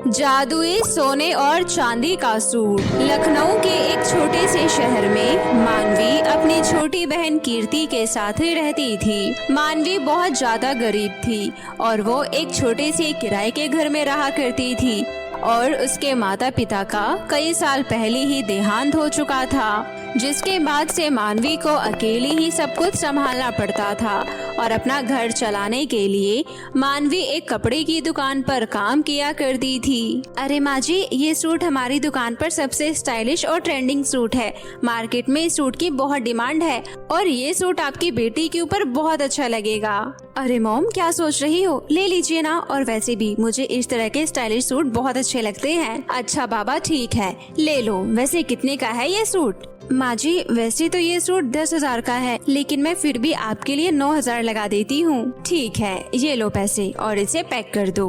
जादुई सोने और चांदी का सूट। लखनऊ के एक छोटे से शहर में मानवी अपनी छोटी बहन कीर्ति के साथ रहती थी। मानवी बहुत ज्यादा गरीब थी और वो एक छोटे से किराए के घर में रहा करती थी और उसके माता पिता का कई साल पहले ही देहांत हो चुका था, जिसके बाद से मानवी को अकेले ही सब कुछ संभालना पड़ता था और अपना घर चलाने के लिए मानवी एक कपड़े की दुकान पर काम किया करती थी। अरे माँ जी, ये सूट हमारी दुकान पर सबसे स्टाइलिश और ट्रेंडिंग सूट है। मार्केट में इस सूट की बहुत डिमांड है और ये सूट आपकी बेटी के ऊपर बहुत अच्छा लगेगा। अरे मॉम, क्या सोच रही हो, ले लीजिए ना। और वैसे भी मुझे इस तरह के स्टाइलिश सूट बहुत अच्छे लगते हैं। अच्छा बाबा, ठीक है, ले लो। वैसे कितने का है ये सूट? माँ जी, वैसे तो ये सूट 10,000 का है, लेकिन मैं फिर भी आपके लिए 9,000 लगा देती हूँ। ठीक है, ये लो पैसे और इसे पैक कर दो।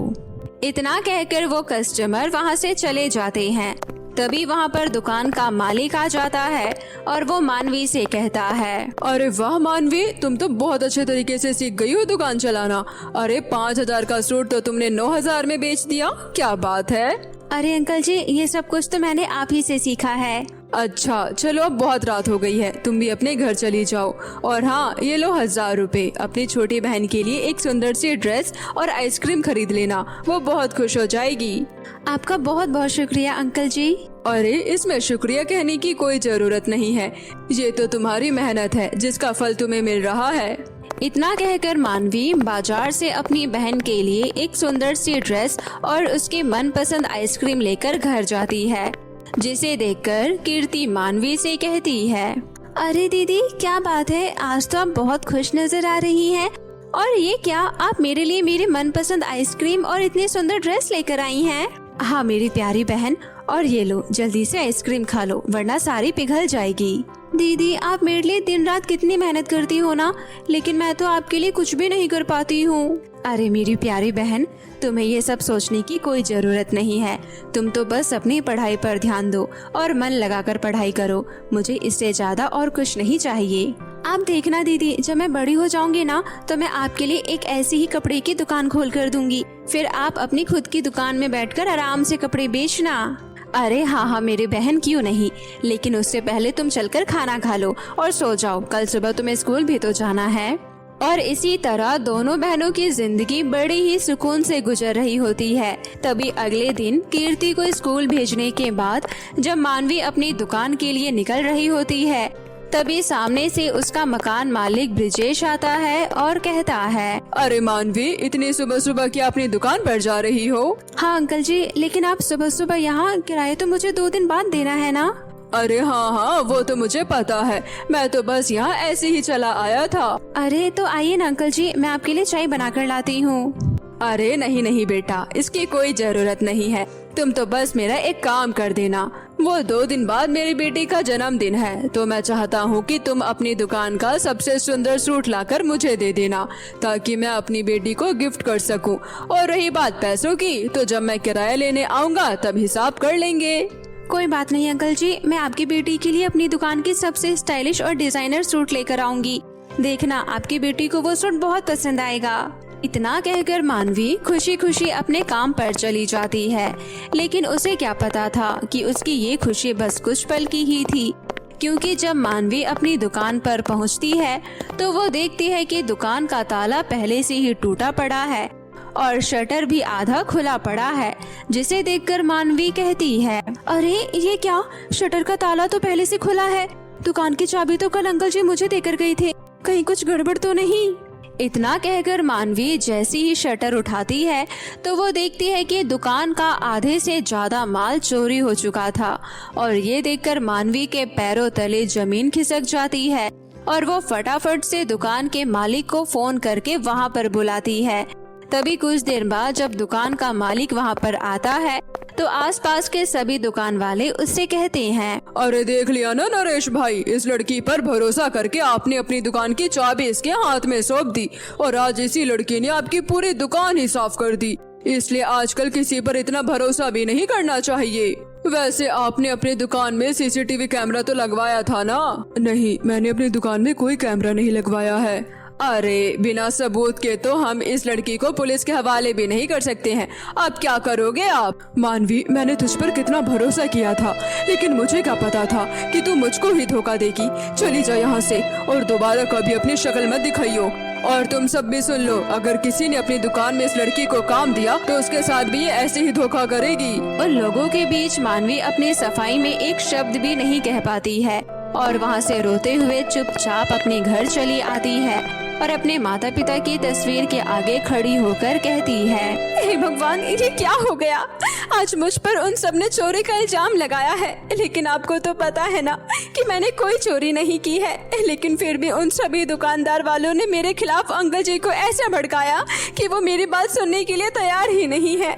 इतना कहकर वो कस्टमर वहाँ से चले जाते हैं। तभी वहाँ पर दुकान का मालिक आ जाता है और वो मानवी से कहता है, अरे वाह मानवी, तुम तो बहुत अच्छे तरीके से सीख गई हो दुकान चलाना। अरे 5,000 का सूट तो तुमने 9,000 में बेच दिया, क्या बात है। अरे अंकल जी, ये सब कुछ तो मैंने आप ही से सीखा है। अच्छा चलो, अब बहुत रात हो गई है, तुम भी अपने घर चली जाओ। और हाँ, ये लो 1,000 रुपए, अपनी छोटी बहन के लिए एक सुंदर सी ड्रेस और आइसक्रीम खरीद लेना, वो बहुत खुश हो जाएगी। आपका बहुत बहुत शुक्रिया अंकल जी। अरे इसमें शुक्रिया कहने की कोई जरूरत नहीं है, ये तो तुम्हारी मेहनत है जिसका फल तुम्हें मिल रहा है। इतना कहकर मानवी बाजार से अपनी बहन के लिए एक सुंदर सी ड्रेस और उसके मनपसंद आइसक्रीम लेकर घर जाती है, जिसे देखकर कीर्ति मानवी से कहती है, अरे दीदी, क्या बात है, आज तो आप बहुत खुश नजर आ रही हैं। और ये क्या, आप मेरे लिए मेरे मनपसंद आइसक्रीम और इतनी सुंदर ड्रेस लेकर आई हैं? हाँ मेरी प्यारी बहन, और ये लो, जल्दी से आइसक्रीम खा लो वरना सारी पिघल जाएगी। दीदी, आप मेरे लिए दिन रात कितनी मेहनत करती हो ना, लेकिन मैं तो आपके लिए कुछ भी नहीं कर पाती हूँ। अरे मेरी प्यारी बहन, तुम्हें ये सब सोचने की कोई जरूरत नहीं है। तुम तो बस अपनी पढ़ाई पर ध्यान दो और मन लगाकर पढ़ाई करो। मुझे इससे ज्यादा और कुछ नहीं चाहिए। आप देखना दीदी, जब मैं बड़ी हो जाऊंगी ना, तो मैं आपके लिए एक ऐसी ही कपड़े की दुकान खोल कर दूंगी। फिर आप अपनी खुद की दुकान में बैठकर आराम से कपड़े बेचना। अरे हाँ मेरी बहन, क्यों नहीं, लेकिन उससे पहले तुम चलकर खाना खा लो और सो जाओ, कल सुबह तुम्हें स्कूल भी तो जाना है। और इसी तरह दोनों बहनों की जिंदगी बड़ी ही सुकून से गुजर रही होती है। तभी अगले दिन कीर्ति को स्कूल भेजने के बाद जब मानवी अपनी दुकान के लिए निकल रही होती है, तभी सामने से उसका मकान मालिक ब्रिजेश आता है और कहता है, अरे मानवी, इतनी सुबह सुबह क्या अपनी दुकान पर जा रही हो? हाँ अंकल जी, लेकिन आप सुबह सुबह यहाँ, किराया तो मुझे 2 दिन बाद देना है ना। अरे हाँ, वो तो मुझे पता है, मैं तो बस यहाँ ऐसे ही चला आया था। अरे तो आइए ना अंकल जी, मैं आपके लिए चाय बनाकर लाती हूँ। अरे नहीं नहीं बेटा, इसकी कोई जरूरत नहीं है, तुम तो बस मेरा एक काम कर देना। वो 2 दिन बाद मेरी बेटी का जन्मदिन है, तो मैं चाहता हूँ कि तुम अपनी दुकान का सबसे सुंदर सूट लाकर मुझे दे देना, ताकि मैं अपनी बेटी को गिफ्ट कर सकूँ। और रही बात पैसों की, तो जब मैं किराया लेने आऊँगा तब हिसाब कर लेंगे। कोई बात नहीं अंकल जी, मैं आपकी बेटी के लिए अपनी दुकान की सबसे स्टाइलिश और डिजाइनर सूट लेकर आऊंगी। देखना, आपकी बेटी को वो सूट बहुत पसंद आएगा। इतना कहकर मानवी खुशी खुशी अपने काम पर चली जाती है, लेकिन उसे क्या पता था कि उसकी ये खुशी बस कुछ पल की ही थी। क्योंकि जब मानवी अपनी दुकान पर पहुंचती है तो वो देखती है कि दुकान का ताला पहले से ही टूटा पड़ा है और शटर भी आधा खुला पड़ा है, जिसे देखकर मानवी कहती है, अरे ये क्या, शटर का ताला तो पहले से खुला है। दुकान की चाबी तो कल अंकल जी मुझे देकर गए थे, कहीं कुछ गड़बड़ तो नहीं। इतना कहकर मानवी जैसी ही शटर उठाती है तो वो देखती है कि दुकान का आधे से ज्यादा माल चोरी हो चुका था। और ये देखकर मानवी के पैरों तले जमीन खिसक जाती है और वो फटाफट से दुकान के मालिक को फोन करके वहाँ पर बुलाती है। तभी कुछ देर बाद जब दुकान का मालिक वहाँ पर आता है तो आसपास के सभी दुकान वाले उससे कहते हैं, अरे देख लिया ना नरेश भाई, इस लड़की पर भरोसा करके आपने अपनी दुकान की चाबी इसके हाथ में सौंप दी और आज इसी लड़की ने आपकी पूरी दुकान ही साफ कर दी। इसलिए आजकल किसी पर इतना भरोसा भी नहीं करना चाहिए। वैसे आपने अपनी दुकान में सीसीटीवी कैमरा तो लगवाया था ना? नहीं, मैंने अपनी दुकान में कोई कैमरा नहीं लगवाया है। अरे बिना सबूत के तो हम इस लड़की को पुलिस के हवाले भी नहीं कर सकते हैं। अब क्या करोगे आप? मानवी, मैंने तुझ पर कितना भरोसा किया था, लेकिन मुझे क्या पता था कि तू मुझको ही धोखा देगी। चली जा यहाँ से और दोबारा कभी अपनी शक्ल मत दिखाइयो। और तुम सब भी सुन लो, अगर किसी ने अपनी दुकान में इस लड़की को काम दिया तो उसके साथ भी ये ऐसे ही धोखा करेगी। उन लोगों के बीच मानवी अपनी सफाई में एक शब्द भी नहीं कह पाती है और वहाँ से रोते हुए चुपचाप अपने घर चली आती है और अपने माता पिता की तस्वीर के आगे खड़ी होकर कहती है, हे भगवान, ये क्या हो गया? आज मुझ पर उन सब ने चोरी का इल्जाम लगाया है, लेकिन आपको तो पता है ना कि मैंने कोई चोरी नहीं की है। लेकिन फिर भी उन सभी दुकानदार वालों ने मेरे खिलाफ अंकल जी को ऐसा भड़काया कि वो मेरी बात सुनने के लिए तैयार ही नहीं है।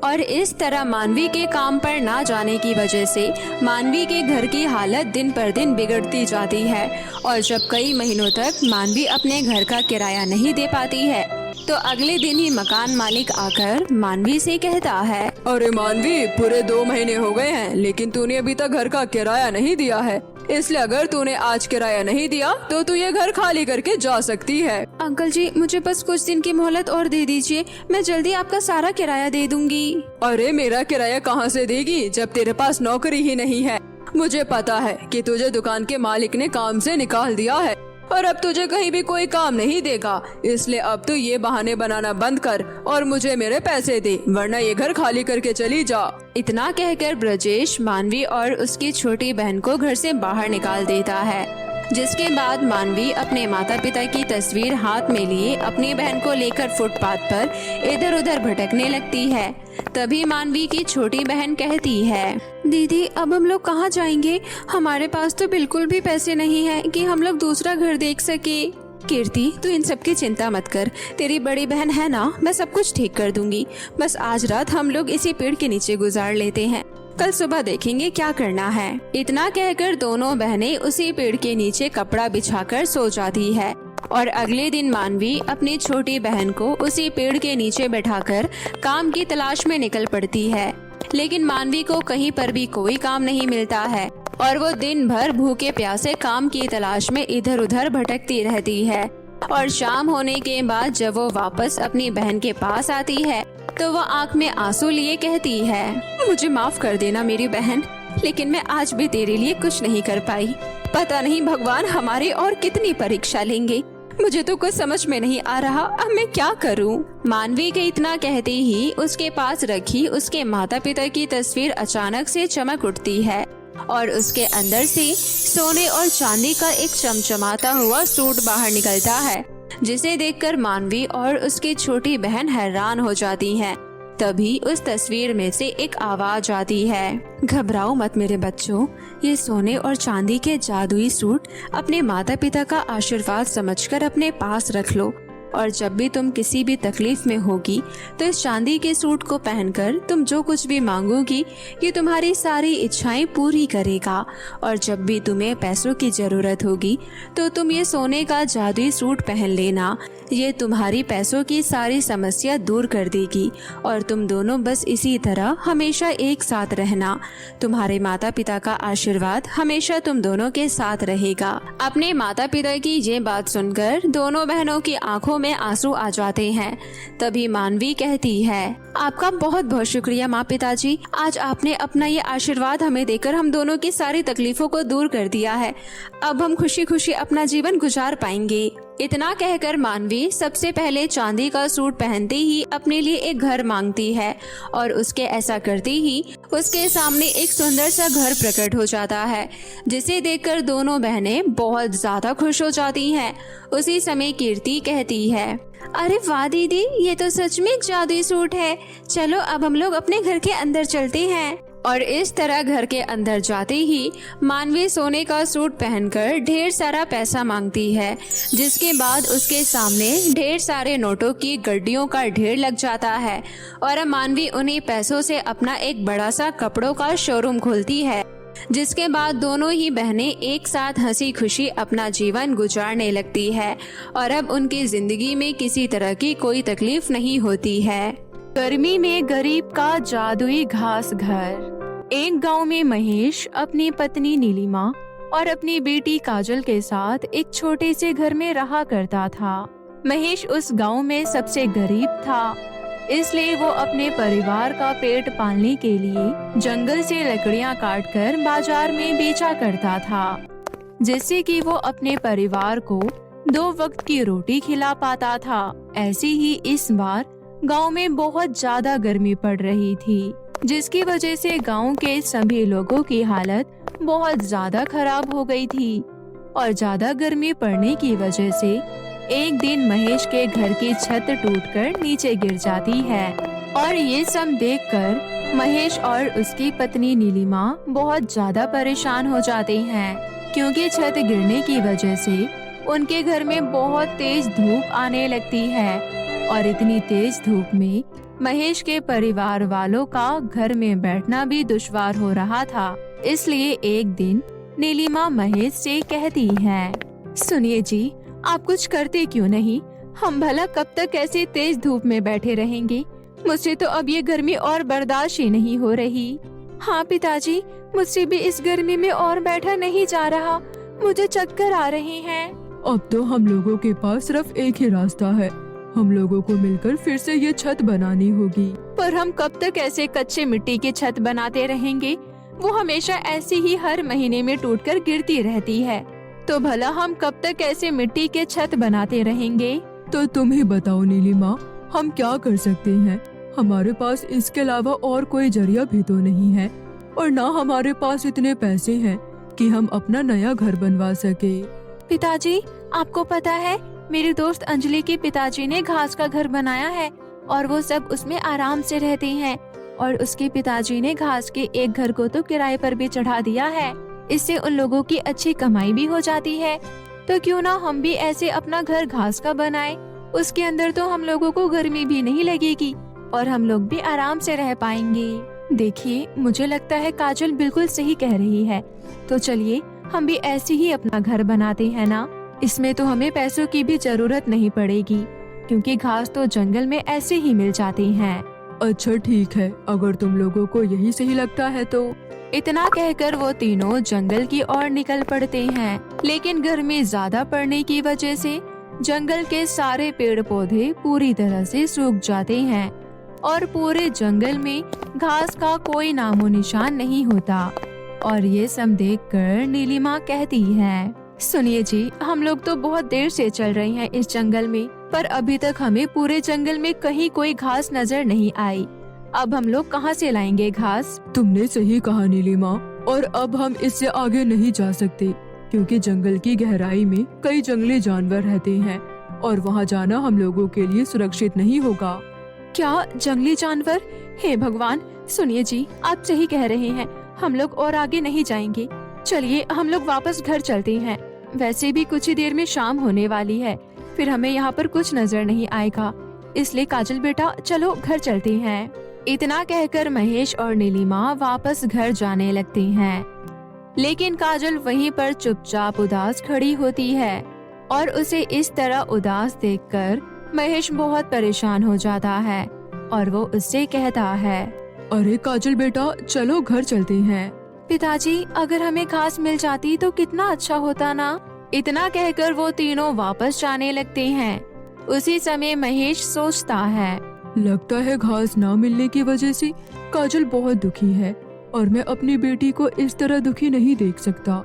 और इस तरह मानवी के काम पर ना जाने की वजह से मानवी के घर की हालत दिन पर दिन बिगड़ती जाती है और जब कई महीनों तक मानवी अपने घर का किराया नहीं दे पाती है तो अगले दिन ही मकान मालिक आकर मानवी से कहता है, अरे मानवी, पूरे 2 महीने हो गए हैं लेकिन तूने अभी तक घर का किराया नहीं दिया है, इसलिए अगर तूने आज किराया नहीं दिया तो तू ये घर खाली करके जा सकती है। अंकल जी, मुझे बस कुछ दिन की मोहलत और दे दीजिए, मैं जल्दी आपका सारा किराया दे दूंगी। अरे मेरा किराया कहाँ से देगी जब तेरे पास नौकरी ही नहीं है? मुझे पता है कि तुझे दुकान के मालिक ने काम से निकाल दिया है और अब तुझे कहीं भी कोई काम नहीं देगा, इसलिए अब तू ये बहाने बनाना बंद कर और मुझे मेरे पैसे दे, वरना ये घर खाली करके चली जा। इतना कहकर ब्रजेश मानवी और उसकी छोटी बहन को घर से बाहर निकाल देता है, जिसके बाद मानवी अपने माता पिता की तस्वीर हाथ में लिए अपनी बहन को लेकर फुटपाथ पर इधर उधर भटकने लगती है। तभी मानवी की छोटी बहन कहती है, दीदी, अब हम लोग कहाँ जाएंगे? हमारे पास तो बिल्कुल भी पैसे नहीं है कि हम लोग दूसरा घर देख सके। कीर्ति, तू इन सब की चिंता मत कर, तेरी बड़ी बहन है ना, मैं सब कुछ ठीक कर दूंगी। बस आज रात हम लोग इसी पेड़ के नीचे गुजार लेते हैं, कल सुबह देखेंगे क्या करना है। इतना कहकर दोनों बहनें उसी पेड़ के नीचे कपड़ा बिछाकर सो जाती है और अगले दिन मानवी अपनी छोटी बहन को उसी पेड़ के नीचे बैठाकर काम की तलाश में निकल पड़ती है। लेकिन मानवी को कहीं पर भी कोई काम नहीं मिलता है और वो दिन भर भूखे प्यासे काम की तलाश में इधर उधर भटकती रहती है। और शाम होने के बाद जब वो वापस अपनी बहन के पास आती है तो वो आंख में आंसू लिए कहती है, मुझे माफ कर देना मेरी बहन, लेकिन मैं आज भी तेरे लिए कुछ नहीं कर पाई। पता नहीं भगवान हमारी और कितनी परीक्षा लेंगे, मुझे तो कुछ समझ में नहीं आ रहा, अब मैं क्या करूं? मानवी के इतना कहते ही उसके पास रखी उसके माता पिता की तस्वीर अचानक से चमक उठती है और उसके अंदर से सोने और चांदी का एक चमचमाता हुआ सूट बाहर निकलता है, जिसे देखकर मानवी और उसकी छोटी बहन हैरान हो जाती हैं। तभी उस तस्वीर में से एक आवाज आती है, घबराओ मत मेरे बच्चों, ये सोने और चांदी के जादुई सूट अपने माता पिता का आशीर्वाद समझकर अपने पास रख लो और जब भी तुम किसी भी तकलीफ में होगी तो इस चांदी के सूट को पहनकर तुम जो कुछ भी मांगोगी ये तुम्हारी सारी इच्छाएं पूरी करेगा। और जब भी तुम्हें पैसों की जरूरत होगी तो तुम ये सोने का जादुई सूट पहन लेना, ये तुम्हारी पैसों की सारी समस्या दूर कर देगी और तुम दोनों बस इसी तरह हमेशा एक साथ रहना। तुम्हारे माता पिता का आशीर्वाद हमेशा तुम दोनों के साथ रहेगा। अपने माता पिता की ये बात सुनकर दोनों बहनों की आंखों में आंसू आ जाते हैं। तभी मानवी कहती है, आपका बहुत बहुत शुक्रिया माँ पिताजी, आज आपने अपना ये आशीर्वाद हमें देकर हम दोनों की सारी तकलीफों को दूर कर दिया है। अब हम खुशी खुशी अपना जीवन गुजार पाएंगे। इतना कहकर मानवी सबसे पहले चांदी का सूट पहनते ही अपने लिए एक घर मांगती है और उसके ऐसा करते ही उसके सामने एक सुंदर सा घर प्रकट हो जाता है, जिसे देखकर दोनों बहनें बहुत ज्यादा खुश हो जाती हैं। उसी समय कीर्ति कहती है, अरे वाह दीदी, ये तो सच में एक जादुई सूट है, चलो अब हम लोग अपने घर के अंदर चलते हैं। और इस तरह घर के अंदर जाते ही मानवी सोने का सूट पहनकर ढेर सारा पैसा मांगती है, जिसके बाद उसके सामने ढेर सारे नोटों की गड्डियों का ढेर लग जाता है और अब मानवी उन्हीं पैसों से अपना एक बड़ा सा कपड़ों का शोरूम खोलती है, जिसके बाद दोनों ही बहनें एक साथ हंसी खुशी अपना जीवन गुजारने लगती है और अब उनकी जिंदगी में किसी तरह की कोई तकलीफ नहीं होती है। गर्मी में गरीब का जादुई घास घर। एक गांव में महेश अपनी पत्नी नीलिमा और अपनी बेटी काजल के साथ एक छोटे से घर में रहा करता था। महेश उस गांव में सबसे गरीब था, इसलिए वो अपने परिवार का पेट पालने के लिए जंगल से लकड़ियां काटकर बाजार में बेचा करता था, जिससे कि वो अपने परिवार को 2 वक्त की रोटी खिला पाता था। ऐसे ही इस बार गांव में बहुत ज्यादा गर्मी पड़ रही थी, जिसकी वजह से गांव के सभी लोगों की हालत बहुत ज्यादा खराब हो गई थी। और ज्यादा गर्मी पड़ने की वजह से एक दिन महेश के घर की छत टूटकर नीचे गिर जाती है। और ये सब देखकर महेश और उसकी पत्नी नीलिमा बहुत ज्यादा परेशान हो जाते हैं, क्योंकि छत गिरने की वजह से उनके घर में बहुत तेज धूप आने लगती है। और इतनी तेज धूप में महेश के परिवार वालों का घर में बैठना भी दुश्वार हो रहा था। इसलिए एक दिन नीलिमा महेश से कहती है, सुनिए जी, आप कुछ करते क्यों नहीं? हम भला कब तक ऐसे तेज धूप में बैठे रहेंगे? मुझसे तो अब ये गर्मी और बर्दाश्त ही नहीं हो रही। हाँ पिताजी, मुझसे भी इस गर्मी में और बैठा नहीं जा रहा, मुझे चक्कर आ रहे हैं। अब तो हम लोगों के पास सिर्फ एक ही रास्ता है, हम लोगों को मिलकर फिर से ये छत बनानी होगी। पर हम कब तक ऐसे कच्चे मिट्टी की छत बनाते रहेंगे? वो हमेशा ऐसी ही हर महीने में टूटकर गिरती रहती है, तो भला हम कब तक ऐसे मिट्टी के छत बनाते रहेंगे? तो तुम ही बताओ नीलिमा, हम क्या कर सकते हैं? हमारे पास इसके अलावा और कोई जरिया भी तो नहीं है, और ना हमारे पास इतने पैसे हैं कि हम अपना नया घर बनवा सके। पिताजी, आपको पता है मेरे दोस्त अंजलि के पिताजी ने घास का घर बनाया है और वो सब उसमें आराम से रहते हैं। और उसके पिताजी ने घास के एक घर को तो किराए पर भी चढ़ा दिया है, इससे उन लोगों की अच्छी कमाई भी हो जाती है। तो क्यों ना हम भी ऐसे अपना घर घास का बनाएं? उसके अंदर तो हम लोगों को गर्मी भी नहीं लगेगी और हम लोग भी आराम से रह पाएंगे। देखिए, मुझे लगता है काजल बिल्कुल सही कह रही है, तो चलिए हम भी ऐसे ही अपना घर बनाते हैं ना। इसमें तो हमें पैसों की भी जरूरत नहीं पड़ेगी, क्योंकि घास तो जंगल में ऐसे ही मिल जाती हैं। अच्छा ठीक है, अगर तुम लोगों को यही सही लगता है तो। इतना कहकर वो तीनों जंगल की ओर निकल पड़ते हैं, लेकिन गर्मी ज्यादा पड़ने की वजह से जंगल के सारे पेड़ पौधे पूरी तरह से सूख जाते हैं और पूरे जंगल में घास का कोई नामो निशान नहीं होता। और ये सब देखकर नीलिमा कहती है, सुनिए जी, हम लोग तो बहुत देर से चल रहे हैं इस जंगल में, पर अभी तक हमें पूरे जंगल में कहीं कोई घास नजर नहीं आई। अब हम लोग कहाँ से लाएंगे घास? तुमने सही कहा नीलिमा, और अब हम इससे आगे नहीं जा सकते, क्योंकि जंगल की गहराई में कई जंगली जानवर रहते हैं और वहाँ जाना हम लोगों के लिए सुरक्षित नहीं होगा। क्या जंगली जानवर? हे भगवान, सुनिए जी, आप सही कह रहे हैं, हम लोग और आगे नहीं जाएंगे। चलिए हम लोग वापस घर चलते हैं, वैसे भी कुछ ही देर में शाम होने वाली है, फिर हमें यहाँ पर कुछ नजर नहीं आएगा। इसलिए काजल बेटा, चलो घर चलते हैं। इतना कहकर महेश और नीलिमा वापस घर जाने लगते हैं, लेकिन काजल वहीं पर चुपचाप उदास खड़ी होती है। और उसे इस तरह उदास देखकर महेश बहुत परेशान हो जाता है और वो उससे कहता है, अरे काजल बेटा, चलो घर चलते हैं। पिताजी, अगर हमें घास मिल जाती तो कितना अच्छा होता ना। इतना कहकर वो तीनों वापस जाने लगते हैं। उसी समय महेश सोचता है, लगता है घास ना मिलने की वजह से काजल बहुत दुखी है और मैं अपनी बेटी को इस तरह दुखी नहीं देख सकता,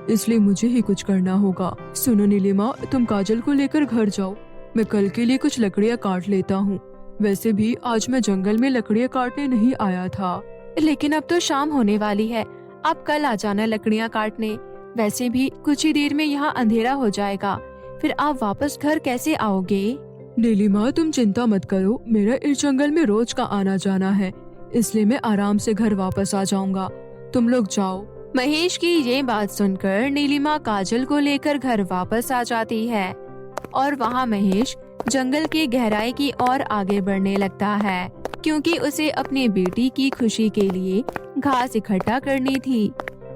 इसलिए मुझे ही कुछ करना होगा। सुनो नीलिमा, तुम काजल को लेकर घर जाओ, मैं कल के लिए कुछ लकड़ियाँ काट लेता हूँ। वैसे भी आज मैं जंगल में लकड़ियाँ काटने नहीं आया था। लेकिन अब तो शाम होने वाली है, आप कल आ जाना लकड़ियाँ काटने। वैसे भी कुछ ही देर में यहाँ अंधेरा हो जाएगा, फिर आप वापस घर कैसे आओगे? नीलिमा, तुम चिंता मत करो, मेरा इस जंगल में रोज का आना जाना है, इसलिए मैं आराम से घर वापस आ जाऊंगा। तुम लोग जाओ। महेश की ये बात सुनकर नीलिमा काजल को लेकर घर वापस आ जाती है और वहाँ महेश जंगल की गहराई की ओर आगे बढ़ने लगता है, क्योंकि उसे अपनी बेटी की खुशी के लिए घास इकट्ठा करनी थी।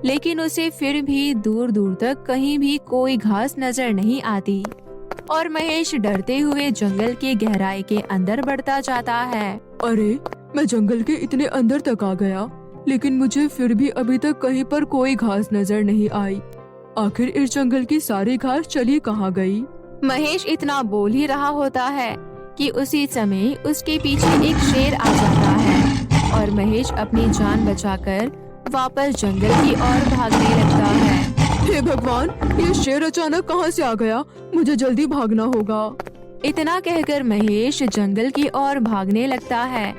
लेकिन उसे फिर भी दूर दूर तक कहीं भी कोई घास नजर नहीं आती और महेश डरते हुए जंगल की गहराई के अंदर बढ़ता जाता है। अरे, मैं जंगल के इतने अंदर तक आ गया, लेकिन मुझे फिर भी अभी तक कहीं पर कोई घास नजर नहीं आई। आखिर इस जंगल की सारी घास चली कहाँ गई? महेश इतना बोल ही रहा होता है कि उसी समय उसके पीछे एक शेर आ जाता है और महेश अपनी जान बचाकर वापस जंगल की ओर भागने लगता है। हे भगवान, ये शेर अचानक कहाँ से आ गया? मुझे जल्दी भागना होगा। इतना कहकर महेश जंगल की ओर भागने लगता है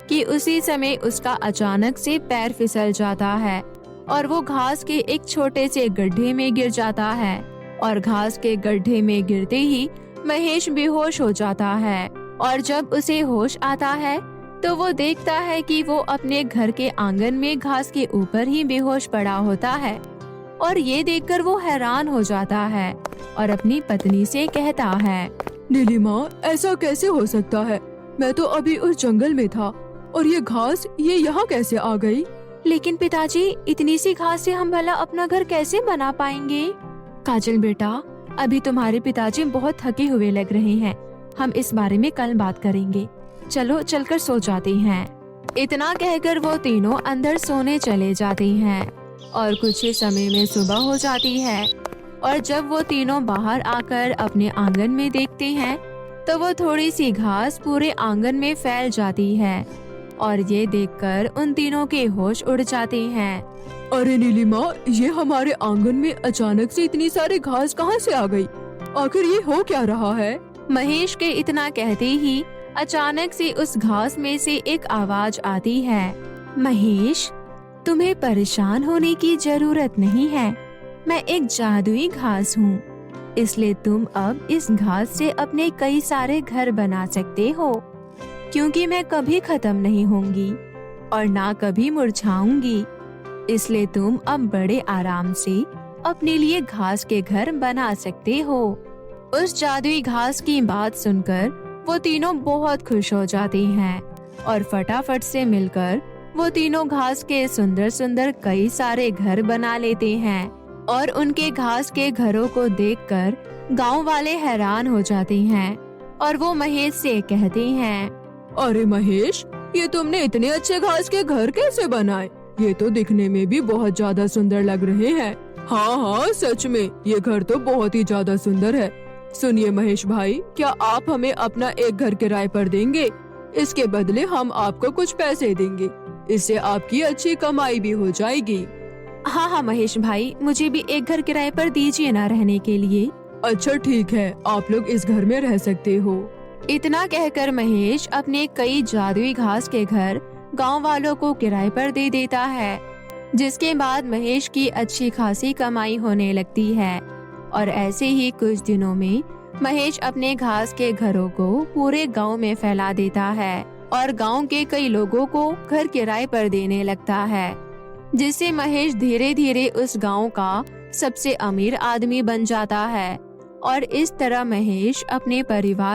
कि उसी समय उसका अचानक से पैर फिसल जाता है और वो घास के एक छोटे से गड्ढे में गिर जाता है और घास के गड्ढे में गिरते ही महेश बेहोश हो जाता है। और जब उसे होश आता है तो वो देखता है कि वो अपने घर के आंगन में घास के ऊपर ही बेहोश पड़ा होता है और ये देखकर वो हैरान हो जाता है और अपनी पत्नी से कहता है, नीलिमा, ऐसा कैसे हो सकता है? मैं तो अभी उस जंगल में था और ये घास ये यहाँ कैसे आ गई? लेकिन पिताजी, इतनी सी घास से हम भला अपना घर कैसे बना पाएंगे? काजल बेटा, अभी तुम्हारे पिताजी बहुत थके हुए लग रहे हैं। हम इस बारे में कल बात करेंगे। चलो चलकर सो जाते हैं। इतना कहकर वो तीनों अंदर सोने चले जाते हैं और कुछ ही समय में सुबह हो जाती है। और जब वो तीनों बाहर आकर अपने आंगन में देखते हैं तो वो थोड़ी सी घास पूरे आंगन में फैल जाती है और ये देखकर उन तीनों के होश उड़ जाते हैं। अरे नीलिमा, ये हमारे आंगन में अचानक से इतनी सारी घास कहाँ से आ गई? आखिर ये हो क्या रहा है? महेश के इतना कहते ही अचानक से उस घास में से एक आवाज आती है, महेश, तुम्हें परेशान होने की जरूरत नहीं है। मैं एक जादुई घास हूँ, इसलिए तुम अब इस घास से अपने कई सारे घर बना सकते हो, क्योंकि मैं कभी खत्म नहीं होंगी और ना कभी मुरझाऊंगी। इसलिए तुम अब बड़े आराम से अपने लिए घास के घर बना सकते हो। उस जादुई घास की बात सुनकर वो तीनों बहुत खुश हो जाती हैं और फटाफट से मिलकर वो तीनों घास के सुंदर सुंदर कई सारे घर बना लेते हैं। और उनके घास के घरों को देखकर गांव वाले हैरान हो जाते हैं और वो महेश से कहते हैं, अरे महेश, ये तुमने इतने अच्छे घास के घर कैसे बनाए? ये तो दिखने में भी बहुत ज्यादा सुंदर लग रहे हैं। हाँ हाँ, सच में ये घर तो बहुत ही ज्यादा सुंदर है। सुनिए महेश भाई, क्या आप हमें अपना एक घर किराए पर देंगे? इसके बदले हम आपको कुछ पैसे देंगे। इससे आपकी अच्छी कमाई भी हो जाएगी। हाँ हाँ महेश भाई, मुझे भी एक घर किराए पर दीजिए ना रहने के लिए। अच्छा ठीक है, आप लोग इस घर में रह सकते हो। इतना कहकर महेश अपने कई जादुई घास के घर गांव वालों को किराए पर दे देता है, जिसके बाद महेश की अच्छी खासी कमाई होने लगती है। और ऐसे ही कुछ दिनों में महेश अपने घास के घरों को पूरे गांव में फैला देता है और गांव के कई लोगों को घर किराए पर देने लगता है, जिससे महेश धीरे धीरे उस गांव का सबसे अमीर आदमी बन जाता है। और इस तरह महेश अपने परिवार